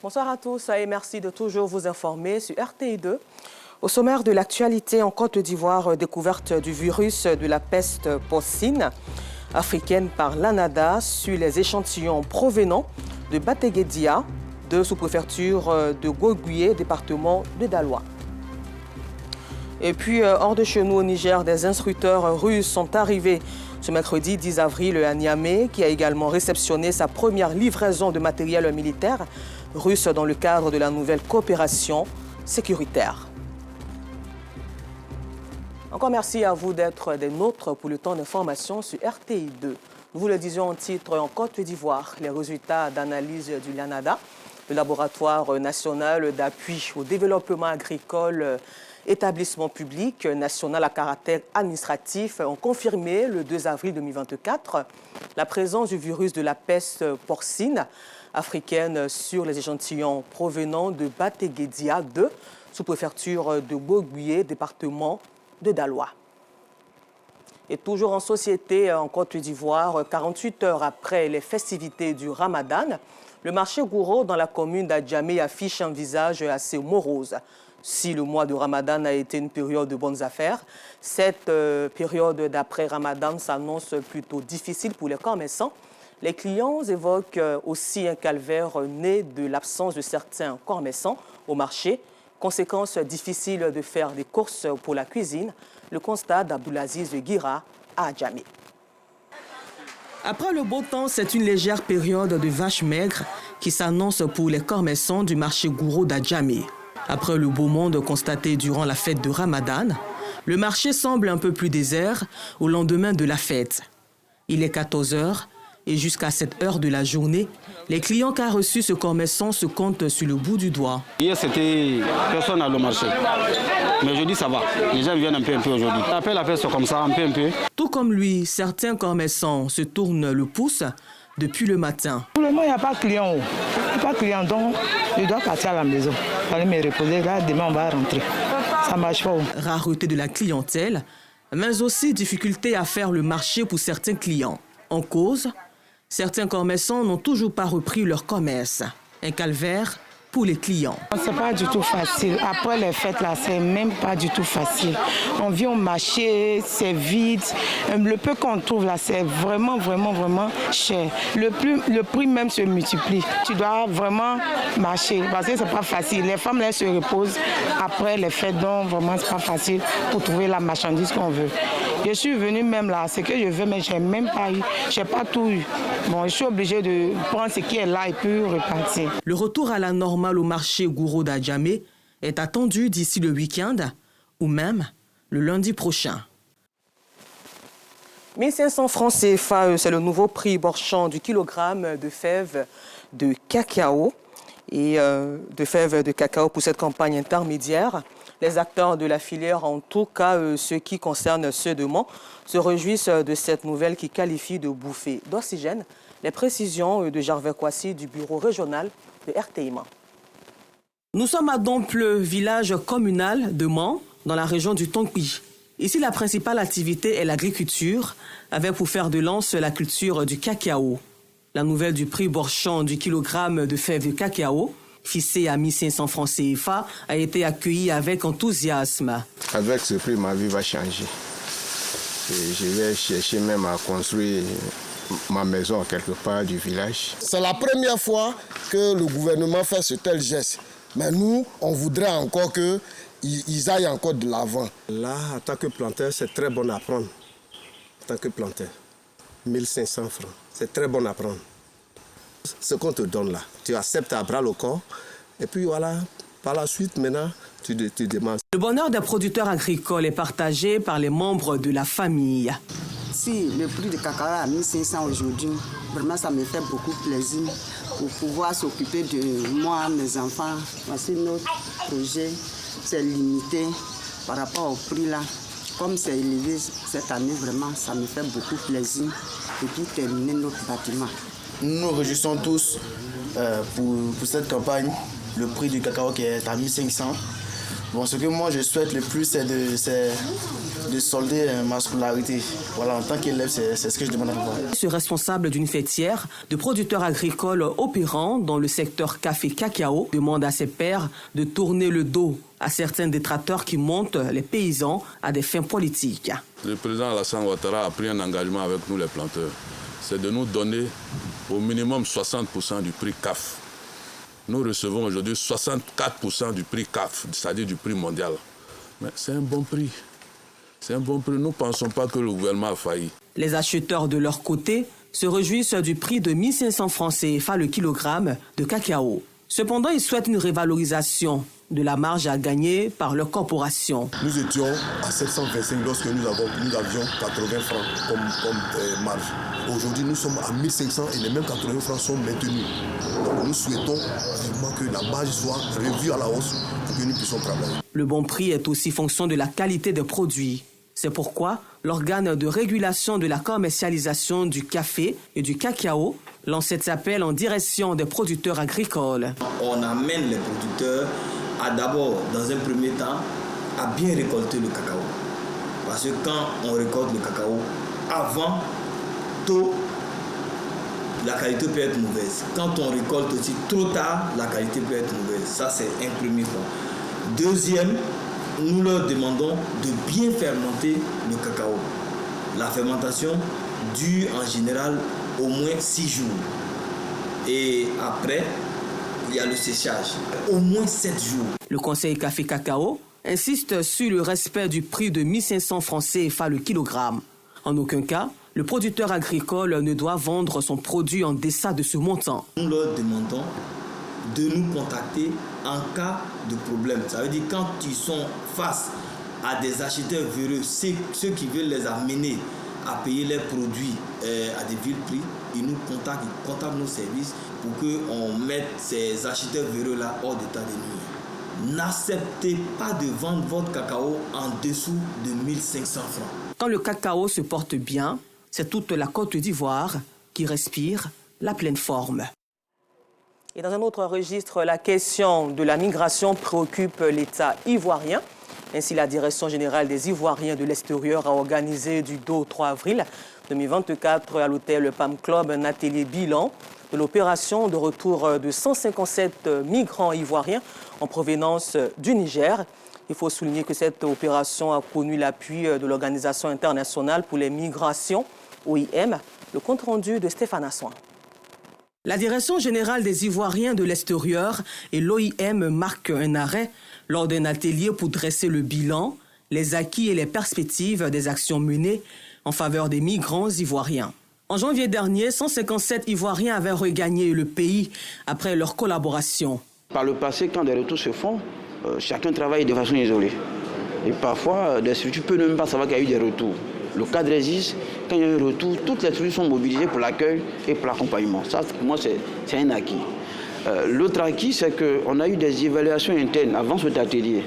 Bonsoir à tous et merci de toujours vous informer sur RTI2. Au sommaire de l'actualité, en Côte d'Ivoire, découverte du virus de la peste porcine africaine par l'ANADA sur les échantillons provenant de Bateguedia, de sous-préfecture de Goguié, département de Daloa. Et puis, hors de chez nous au Niger, des instructeurs russes sont arrivés ce mercredi 10 avril à Niamey, qui a également réceptionné sa première livraison de matériel militaire russe dans le cadre de la nouvelle coopération sécuritaire. Encore merci à vous d'être des nôtres pour le temps d'information sur RTI2. Nous vous le disions en titre en Côte d'Ivoire, les résultats d'analyse du LANADA, le laboratoire national d'appui au développement agricole, établissement public national à caractère administratif, ont confirmé le 2 avril 2024 la présence du virus de la peste porcine africaine sur les échantillons provenant de Bateguedia 2, sous-préfecture de Goguié, département de Daloa. Et toujours en société en Côte d'Ivoire, 48 heures après les festivités du Ramadan, le marché Gouro dans la commune d'Adjamé affiche un visage assez morose. Si le mois de Ramadan a été une période de bonnes affaires, cette période d'après Ramadan s'annonce plutôt difficile pour les commerçants. Les clients évoquent aussi un calvaire né de l'absence de certains commerçants au marché. Conséquence difficile de faire des courses pour la cuisine, le constat d'Abdoulaziz Guira à Adjamé. Après le beau temps, c'est une légère période de vaches maigres qui s'annonce pour les commerçants du marché Gouro d'Adjamé. Après le beau monde constaté durant la fête de Ramadan, le marché semble un peu plus désert au lendemain de la fête. Il est 14 h et jusqu'à cette heure de la journée, les clients qu'a reçu ce commerçant se comptent sur le bout du doigt. Hier, c'était personne à le marché. Mais aujourd'hui, ça va. Les gens viennent un peu aujourd'hui. Après la fête, c'est comme ça, un peu. Tout comme lui, certains commerçants se tournent le pouce depuis le matin. Pour le moment, il n'y a pas de client. Il n'y a pas de client, donc je dois partir à la maison. Aller me reposer, là, demain on va rentrer. Ça ne marche pas. Rareté de la clientèle, mais aussi difficulté à faire le marché pour certains clients. En cause, certains commerçants n'ont toujours pas repris leur commerce. Un calvaire pour les clients. C'est pas du tout facile. Après les fêtes, là, c'est même pas du tout facile. On vient au marché, c'est vide. Le peu qu'on trouve là, c'est vraiment cher. Le prix même se multiplie. Tu dois vraiment marcher parce que c'est pas facile. Les femmes, là, se reposent après les fêtes, donc vraiment, c'est pas facile pour trouver la marchandise qu'on veut. Je suis venue même là, ce que je veux, mais j'ai même pas eu. J'ai pas tout eu. Bon, je suis obligée de prendre ce qui est là et puis repartir. Le retour à la normale au marché Gouro d'Adjamé est attendu d'ici le week-end ou même le lundi prochain. 1500 francs CFA, c'est le nouveau prix Borchamp du kilogramme de fèves de cacao et de fèves de cacao pour cette campagne intermédiaire. Les acteurs de la filière, en tout cas ceux qui concernent ceux de Mans, se réjouissent de cette nouvelle qui qualifie de bouffée d'oxygène. Les précisions de Gervais Kwasi du bureau régional de RTI Mans. Nous sommes à Domple, village communal de Mans, dans la région du Tonki. Ici, la principale activité est l'agriculture, avec pour fer de lance la culture du cacao. La nouvelle du prix Borchamp du kilogramme de fèves de cacao, fixé à 1500 francs CFA, a été accueilli avec enthousiasme. Avec ce prix, ma vie va changer. Et je vais chercher même à construire ma maison quelque part du village. C'est la première fois que le gouvernement fait ce tel geste. Mais nous, on voudrait encore qu'ils aillent encore de l'avant. Là, en tant que planteur, c'est très bon à prendre. En tant que planteur, 1500 francs, c'est très bon à prendre. Ce qu'on te donne là, tu acceptes à bras le corps. Et puis voilà, par la suite, maintenant, tu demandes. Le bonheur des producteurs agricoles est partagé par les membres de la famille. Si le prix du cacao est à 1500 aujourd'hui, vraiment ça me fait beaucoup plaisir pour pouvoir s'occuper de moi, mes enfants. Voici notre projet, c'est limité par rapport au prix là. Comme c'est élevé cette année, vraiment ça me fait beaucoup plaisir et puis terminer notre bâtiment. Nous nous réjouissons tous pour cette campagne, le prix du cacao qui est à 1500. Bon, ce que moi je souhaite le plus, c'est de solder ma scolarité. Voilà, en tant qu'élève, c'est ce que je demande à pouvoir. Je suis responsable d'une fêtière de producteurs agricoles opérant dans le secteur café-cacao demande à ses pairs de tourner le dos à certains détracteurs qui montent les paysans à des fins politiques. Le président Alassane Ouattara a pris un engagement avec nous les planteurs. C'est de nous donner au minimum 60% du prix CAF. Nous recevons aujourd'hui 64% du prix CAF, c'est-à-dire du prix mondial. Mais c'est un bon prix. C'est un bon prix. Nous ne pensons pas que le gouvernement a failli. Les acheteurs de leur côté se réjouissent du prix de 1500 francs CFA le kilogramme de cacao. Cependant, ils souhaitent une révalorisation de la marge à gagner par leur corporation. Nous étions à 725 lorsque nous avions 80 francs comme marge. Aujourd'hui, nous sommes à 1500 et les mêmes 80 francs sont maintenus. Donc nous souhaitons vraiment que la marge soit revue à la hausse pour que nous puissions travailler. Le bon prix est aussi fonction de la qualité des produits. C'est pourquoi l'organe de régulation de la commercialisation du café et du cacao lance cet appel en direction des producteurs agricoles. On amène les producteurs à d'abord, dans un premier temps, à bien récolter le cacao. Parce que quand on récolte le cacao, avant, tôt, la qualité peut être mauvaise. Quand on récolte aussi trop tard, la qualité peut être mauvaise. Ça, c'est un premier point. Deuxième, nous leur demandons de bien fermenter le cacao. La fermentation dure en général au moins 6 jours. Et après, il y a le séchage, au moins 7 jours. Le Conseil Café-Cacao insiste sur le respect du prix de 1500 francs CFA le kilogramme. En aucun cas, le producteur agricole ne doit vendre son produit en deçà de ce montant. Nous leur demandons de nous contacter en cas de problème. Ça veut dire quand ils sont face à des acheteurs véreux, ceux qui veulent les amener à payer leurs produits à des vil prix, ils nous contactent, ils contactent nos services pour qu'on mette ces acheteurs véreux-là hors d'état de nuire. N'acceptez pas de vendre votre cacao en dessous de 1500 francs. Quand le cacao se porte bien, c'est toute la Côte d'Ivoire qui respire la pleine forme. Et dans un autre registre, la question de la migration préoccupe l'État ivoirien. Ainsi, la Direction générale des Ivoiriens de l'extérieur a organisé du 2 au 3 avril 2024 à l'hôtel PAM Club un atelier bilan de l'opération de retour de 157 migrants ivoiriens en provenance du Niger. Il faut souligner que cette opération a connu l'appui de l'Organisation internationale pour les migrations, OIM. Le compte-rendu de Stéphane Assoin. La Direction générale des Ivoiriens de l'extérieur et l'OIM marquent un arrêt lors d'un atelier pour dresser le bilan, les acquis et les perspectives des actions menées en faveur des migrants ivoiriens. En janvier dernier, 157 Ivoiriens avaient regagné le pays après leur collaboration. Par le passé, quand des retours se font, chacun travaille de façon isolée. Et parfois, des structures ne peuvent même pas savoir qu'il y a eu des retours. Le cadre existe, quand il y a un retour, toutes les structures sont mobilisées pour l'accueil et pour l'accompagnement. Ça, pour moi, c'est un acquis. L'autre acquis, c'est qu'on a eu des évaluations internes avant cet atelier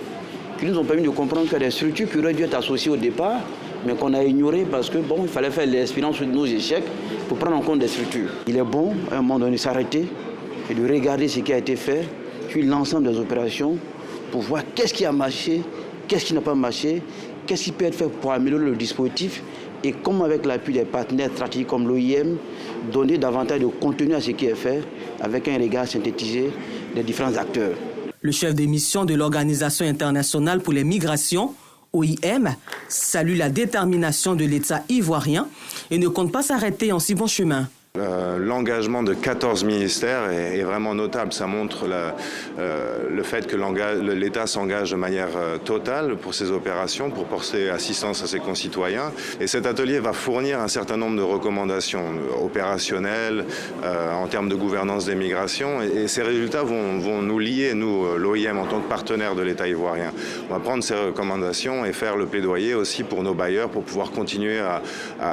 qui nous ont permis de comprendre qu'il y a des structures qui auraient dû être associées au départ, mais qu'on a ignorées parce que il fallait faire l'expérience de nos échecs pour prendre en compte des structures. Il est bon, à un moment donné, s'arrêter et de regarder ce qui a été fait, puis l'ensemble des opérations, pour voir qu'est-ce qui a marché, qu'est-ce qui n'a pas marché, qu'est-ce qui peut être fait pour améliorer le dispositif et comment, avec l'appui des partenaires stratégiques comme l'OIM, donner davantage de contenu à ce qui est fait avec un regard synthétisé des différents acteurs. Le chef de mission de l'Organisation internationale pour les migrations, OIM, salue la détermination de l'État ivoirien et ne compte pas s'arrêter en si bon chemin. L'engagement de 14 ministères est vraiment notable. Ça montre le fait que l'État s'engage de manière totale pour ces opérations, pour porter assistance à ses concitoyens. Et cet atelier va fournir un certain nombre de recommandations opérationnelles en termes de gouvernance des migrations. Et ces résultats vont nous lier, nous, l'OIM, en tant que partenaire de l'État ivoirien. On va prendre ces recommandations et faire le plaidoyer aussi pour nos bailleurs pour pouvoir continuer à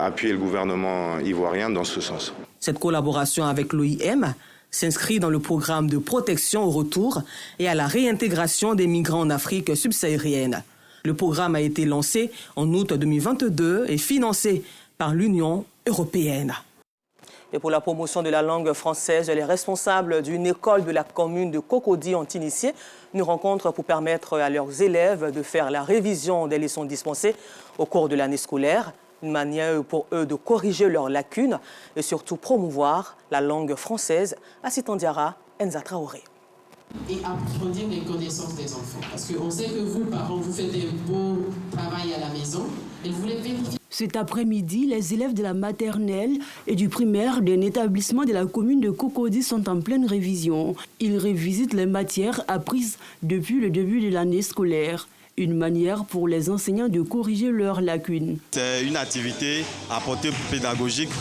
appuyer le gouvernement ivoirien dans ce sens. Cette collaboration avec l'OIM s'inscrit dans le programme de protection au retour et à la réintégration des migrants en Afrique subsaharienne. Le programme a été lancé en août 2022 et financé par l'Union européenne. Et pour la promotion de la langue française, les responsables d'une école de la commune de Cocody ont initié une rencontre pour permettre à leurs élèves de faire la révision des leçons dispensées au cours de l'année scolaire. Une manière pour eux de corriger leurs lacunes et surtout promouvoir la langue française. Assistant Diarra, Enza Traoré. Et approfondir les connaissances des enfants. Parce qu'on sait que vous, parents, vous faites un beau travail à la maison et vous voulez vérifier. Cet après-midi, les élèves de la maternelle et du primaire d'un établissement de la commune de Cocody sont en pleine révision. Ils révisitent les matières apprises depuis le début de l'année scolaire. Une manière pour les enseignants de corriger leurs lacunes. C'est une activité à portée pédagogique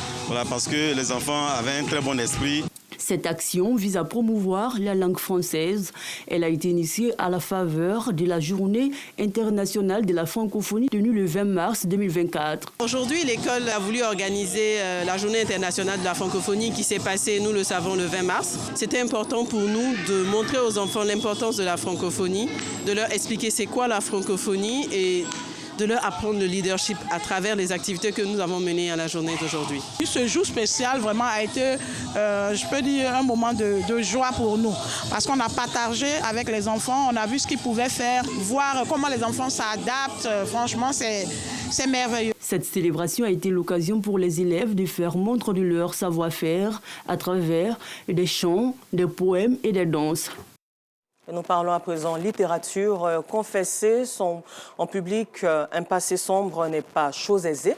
parce que les enfants avaient un très bon esprit. Cette action vise à promouvoir la langue française. Elle a été initiée à la faveur de la Journée internationale de la francophonie tenue le 20 mars 2024. Aujourd'hui, l'école a voulu organiser la Journée internationale de la francophonie qui s'est passée, nous le savons, le 20 mars. C'était important pour nous de montrer aux enfants l'importance de la francophonie, de leur expliquer c'est quoi la francophonie et de leur apprendre le leadership à travers les activités que nous avons menées à la journée d'aujourd'hui. Ce jour spécial vraiment a été, je peux dire, un moment de joie pour nous. Parce qu'on a partagé avec les enfants, on a vu ce qu'ils pouvaient faire, voir comment les enfants s'adaptent. Franchement, c'est merveilleux. Cette célébration a été l'occasion pour les élèves de faire montre de leur savoir-faire à travers des chants, des poèmes et des danses. Nous parlons à présent littérature. Confesser en public un passé sombre n'est pas chose aisée,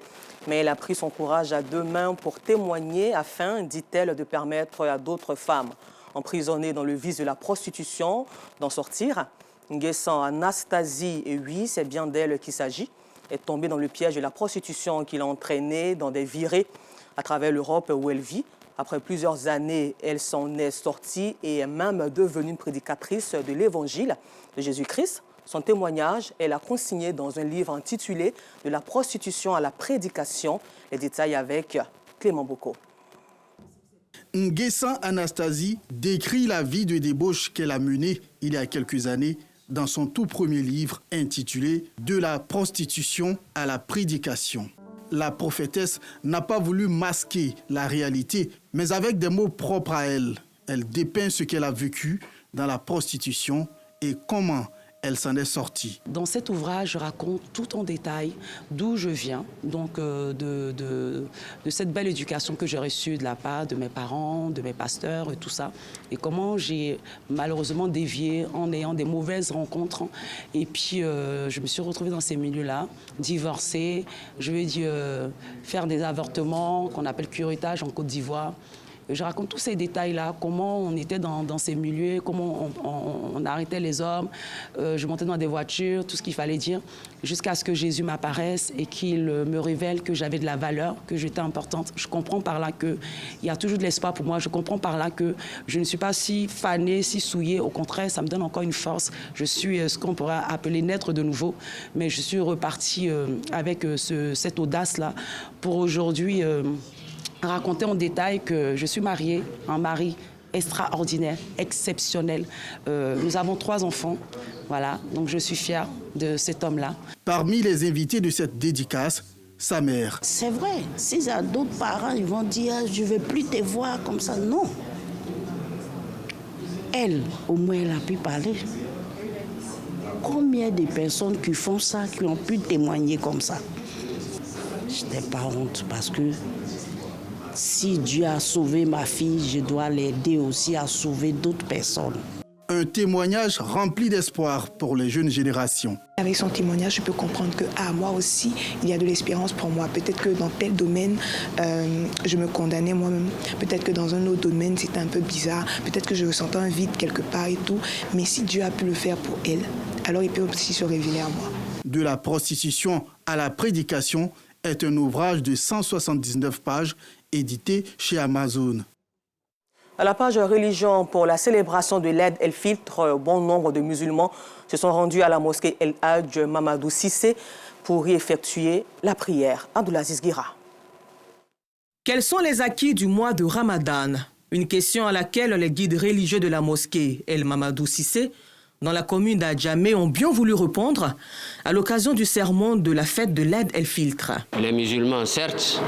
mais elle a pris son courage à deux mains pour témoigner afin, dit-elle, de permettre à d'autres femmes emprisonnées dans le vice de la prostitution d'en sortir. Nguessan Anastasie, et oui, c'est bien d'elle qu'il s'agit, est tombée dans le piège de la prostitution qui l'a entraînée dans des virées à travers l'Europe où elle vit. Après plusieurs années, elle s'en est sortie et est même devenue une prédicatrice de l'Évangile de Jésus-Christ. Son témoignage, elle a consigné dans un livre intitulé « De la prostitution à la prédication ». Les détails avec Clément Boko. Nguessan Anastasie décrit la vie de débauche qu'elle a menée il y a quelques années dans son tout premier livre intitulé « De la prostitution à la prédication ». La prophétesse n'a pas voulu masquer la réalité, mais avec des mots propres à elle. Elle dépeint ce qu'elle a vécu dans la prostitution et comment elle s'en est sortie. Dans cet ouvrage, je raconte tout en détail d'où je viens, donc de cette belle éducation que j'ai reçue de la part de mes parents, de mes pasteurs et tout ça, et comment j'ai malheureusement dévié en ayant des mauvaises rencontres. Et puis, je me suis retrouvée dans ces milieux-là, divorcée, je vais dire, faire des avortements qu'on appelle curettage en Côte d'Ivoire. Je raconte tous ces détails-là, comment on était dans ces milieux, comment on arrêtait les hommes. Je montais dans des voitures, tout ce qu'il fallait dire, jusqu'à ce que Jésus m'apparaisse et qu'il me révèle que j'avais de la valeur, que j'étais importante. Je comprends par là qu'il y a toujours de l'espoir pour moi. Je comprends par là que je ne suis pas si fanée, si souillée. Au contraire, ça me donne encore une force. Je suis ce qu'on pourrait appeler naître de nouveau. Mais je suis repartie avec cette audace-là pour aujourd'hui raconter en détail que je suis mariée, un mari extraordinaire, exceptionnel. Nous avons 3 enfants, voilà, donc je suis fière de cet homme-là. Parmi les invités de cette dédicace, sa mère. C'est vrai, s'il y a d'autres parents, ils vont dire « je ne veux plus te voir comme ça ». Non. Elle, au moins, elle a pu parler. Combien de personnes qui font ça, qui ont pu témoigner comme ça? Je n'ai pas honte parce que si Dieu a sauvé ma fille, je dois l'aider aussi à sauver d'autres personnes. Un témoignage rempli d'espoir pour les jeunes générations. Avec son témoignage, je peux comprendre que moi aussi, il y a de l'espérance pour moi. Peut-être que dans tel domaine, je me condamnais moi-même. Peut-être que dans un autre domaine, c'était un peu bizarre. Peut-être que je ressentais un vide quelque part et tout. Mais si Dieu a pu le faire pour elle, alors il peut aussi se révéler à moi. De la prostitution à la prédication est un ouvrage de 179 pages édité chez Amazon. À la page religion pour la célébration de l'Aïd el-Fitr, bon nombre de musulmans se sont rendus à la mosquée El Hadj Mamadou Cissé pour y effectuer la prière. Abdoulaziz Guira. Quels sont les acquis du mois de Ramadan? Une question à laquelle les guides religieux de la mosquée El Mamadou Cissé dans la commune d'Adjamé ont bien voulu répondre à l'occasion du sermon de la fête de l'Aïd el-Fitr. Les musulmans, certes,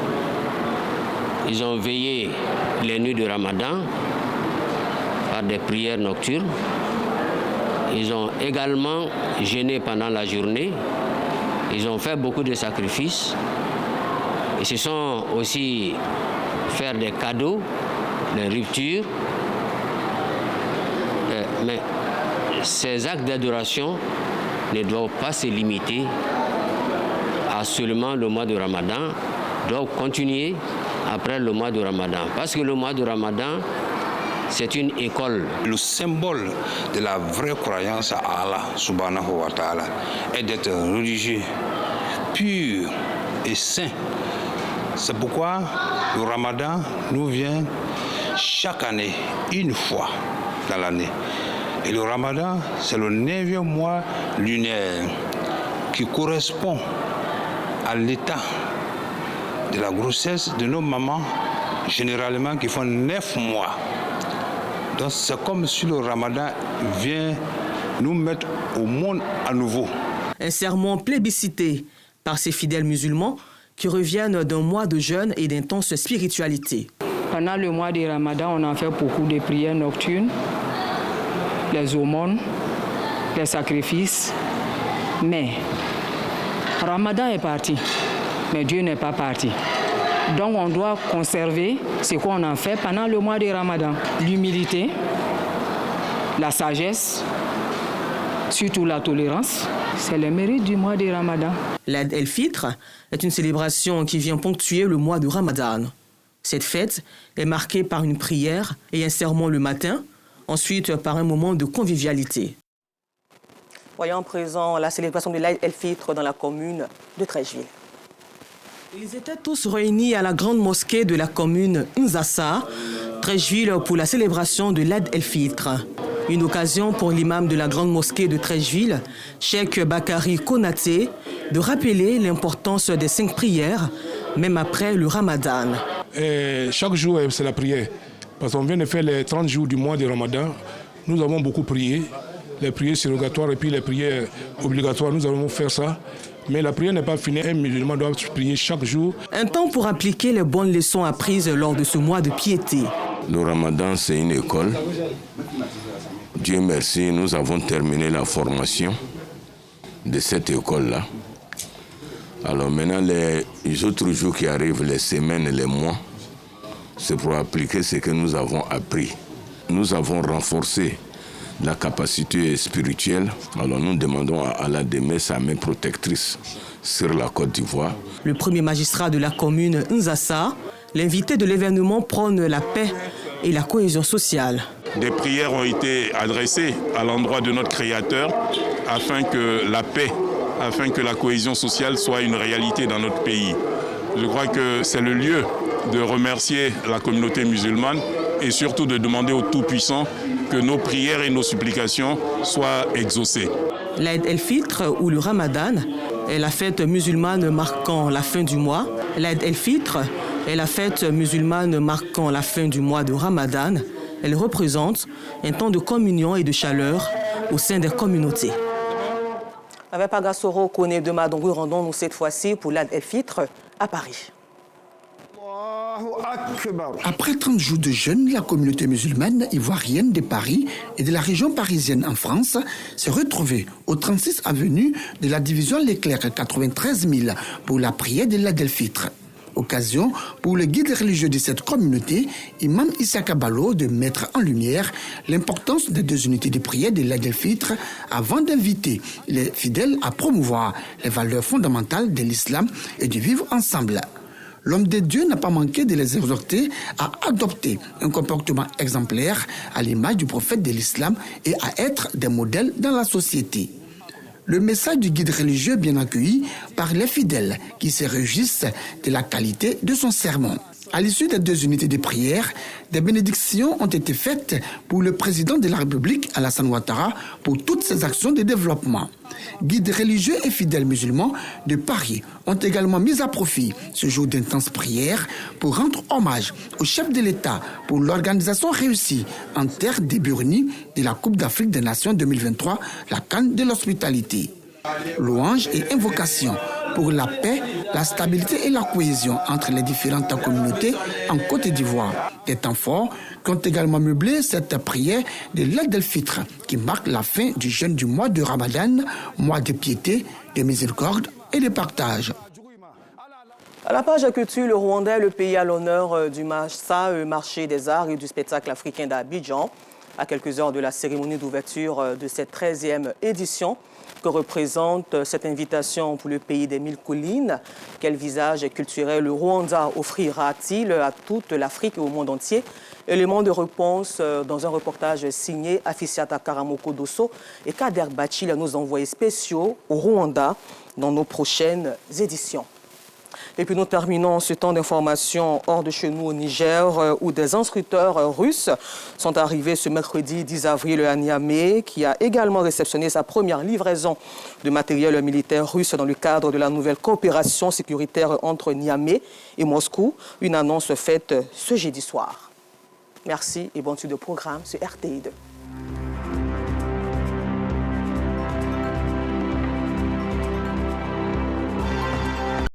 Ils ont veillé les nuits de Ramadan par des prières nocturnes. Ils ont également jeûné pendant la journée. Ils ont fait beaucoup de sacrifices. Ils se sont aussi fait des cadeaux, des ruptures. Mais ces actes d'adoration ne doivent pas se limiter à seulement le mois de Ramadan, doivent continuer après le mois de Ramadan. Parce que le mois de Ramadan, c'est une école. Le symbole de la vraie croyance à Allah, subhanahu wa ta'ala, est d'être religieux, pur et saint. C'est pourquoi le Ramadan nous vient chaque année, une fois dans l'année. Et le Ramadan, c'est le 9e mois lunaire qui correspond à l'état de la grossesse de nos mamans, généralement qui font 9 mois. Donc c'est comme si le Ramadan vient nous mettre au monde à nouveau. Un serment plébiscité par ces fidèles musulmans qui reviennent d'un mois de jeûne et d'intense spiritualité. Pendant le mois de Ramadan, on a fait beaucoup de prières nocturnes, les aumônes, les sacrifices. Mais Ramadan est parti, mais Dieu n'est pas parti. Donc on doit conserver ce qu'on a fait pendant le mois de Ramadan. L'humilité, la sagesse, surtout la tolérance, c'est le mérite du mois de Ramadan. L'Aïd el-Fitr est une célébration qui vient ponctuer le mois de Ramadan. Cette fête est marquée par une prière et un sermon le matin, ensuite par un moment de convivialité. Voyons à présent la célébration de l'Aïd el-Fitr dans la commune de Treichville. Ils étaient tous réunis à la grande mosquée de la commune Nzassa, Treichville, pour la célébration de l'Aïd el-Fitr. Une occasion pour l'imam de la grande mosquée de Treichville, Cheikh Bakari Konaté, de rappeler l'importance des 5 prières, même après le Ramadan. Chaque jour, c'est la prière. Parce qu'on vient de faire les 30 jours du mois de Ramadan. Nous avons beaucoup prié. Les prières surrogatoires et puis les prières obligatoires, nous allons faire ça. Mais la prière n'est pas finie. Un musulman doit prier chaque jour. Un temps pour appliquer les bonnes leçons apprises lors de ce mois de piété. Le Ramadan, c'est une école. Dieu merci, nous avons terminé la formation de cette école-là. Alors maintenant, les autres jours qui arrivent, les semaines et les mois, c'est pour appliquer ce que nous avons appris. Nous avons renforcé la capacité spirituelle. Alors nous demandons à Allah de mettre sa main protectrice sur la Côte d'Ivoire. Le premier magistrat de la commune Nzassa, l'invité de l'événement, prône la paix et la cohésion sociale. Des prières ont été adressées à l'endroit de notre Créateur afin que la paix, afin que la cohésion sociale soit une réalité dans notre pays. Je crois que c'est le lieu de remercier la communauté musulmane et surtout de demander au Tout-Puissant que nos prières et nos supplications soient exaucées. L'Aïd el-Fitr ou le Ramadan est la fête musulmane marquant la fin du mois. L'Aïd el-Fitr est la fête musulmane marquant la fin du mois de Ramadan. Elle représente un temps de communion et de chaleur au sein des communautés. Avec Pagasoro Kone de Madongou, rendons-nous cette fois-ci pour l'Aïd el-Fitr à Paris. Après 30 jours de jeûne, la communauté musulmane ivoirienne de Paris et de la région parisienne en France s'est retrouvée au 36 avenue de la division Leclerc 93 000 pour la prière de l'Aïd el-Fitr. Occasion pour le guide religieux de cette communauté, Imam Issaka Ballo, de mettre en lumière l'importance des 2 unités de prière de l'Aïd el-Fitr avant d'inviter les fidèles à promouvoir les valeurs fondamentales de l'islam et de vivre ensemble. L'homme de Dieu n'a pas manqué de les exhorter à adopter un comportement exemplaire à l'image du prophète de l'islam et à être des modèles dans la société. Le message du guide religieux est bien accueilli par les fidèles qui se réjouissent de la qualité de son sermon. À l'issue des 2 unités de prière, des bénédictions ont été faites pour le président de la République, Alassane Ouattara, pour toutes ses actions de développement. Guides religieux et fidèles musulmans de Paris ont également mis à profit ce jour d'intense prière pour rendre hommage au chef de l'État pour l'organisation réussie en terre des Burni de la Coupe d'Afrique des Nations 2023, la CAN de l'hospitalité. Louanges et invocations pour la paix, la stabilité et la cohésion entre les différentes communautés en Côte d'Ivoire. Des temps forts qui ont également meublé cette prière de l'Aïd el-Fitr qui marque la fin du jeûne du mois de Ramadan, mois de piété, de miséricorde et de partage. À la page culture, le Rwanda est le pays à l'honneur du marché des arts et du spectacle africain d'Abidjan. À quelques heures de la cérémonie d'ouverture de cette 13e édition, que représente cette invitation pour le pays des 1000 collines? Quel visage culturel le Rwanda offrira-t-il à toute l'Afrique et au monde entier? Élément de réponse dans un reportage signé Afisiata Karamoko Dosso et Kader Bachil, nos envoyés spéciaux au Rwanda dans nos prochaines éditions. Et puis nous terminons ce temps d'information hors de chez nous au Niger où des instructeurs russes sont arrivés ce mercredi 10 avril à Niamey qui a également réceptionné sa première livraison de matériel militaire russe dans le cadre de la nouvelle coopération sécuritaire entre Niamey et Moscou. Une annonce faite ce jeudi soir. Merci et bonne suite de programme sur RTI2.